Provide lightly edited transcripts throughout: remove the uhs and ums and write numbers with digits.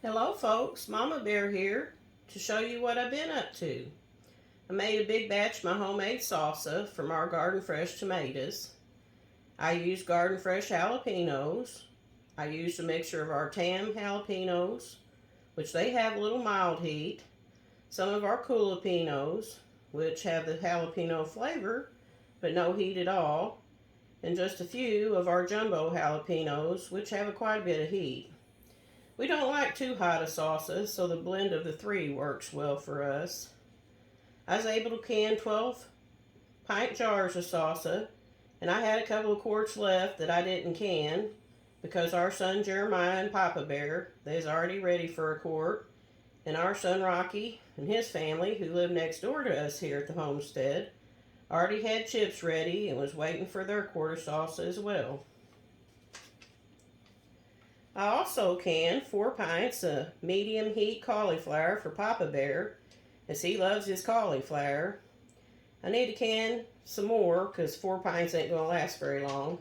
Hello folks, Mama Bear here to show you what I've been up to. I made a big batch of my homemade salsa from our garden fresh tomatoes. I used garden fresh jalapenos. I used a mixture of our tam jalapenos, which they have a little mild heat, some of our jalapenos, which have the jalapeno flavor but no heat at all, and just a few of our jumbo jalapenos, which have quite a bit of heat. We don't like too hot a salsa, so the blend of the three works well for us. I was able to can 12 pint jars of salsa, and I had a couple of quarts left that I didn't can because our son Jeremiah and Papa Bear, they's already ready for a quart, and our son Rocky and his family, who live next door to us here at the homestead, already had chips ready and was waiting for their quart of salsa as well. I also canned 4 pints of medium heat cauliflower for Papa Bear, as he loves his cauliflower. I need to can some more because 4 pints ain't going to last very long.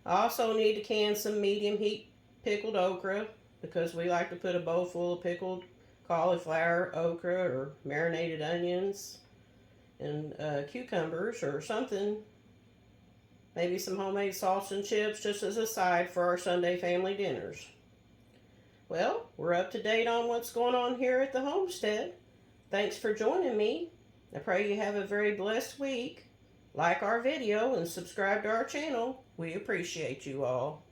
I also need to can some medium heat pickled okra because we like to put a bowl full of pickled cauliflower, okra, or marinated onions and cucumbers or something. Maybe some homemade salsa and chips just as a side for our Sunday family dinners. Well, we're up to date on what's going on here at the homestead. Thanks for joining me. I pray you have a very blessed week. Like our video and subscribe to our channel. We appreciate you all.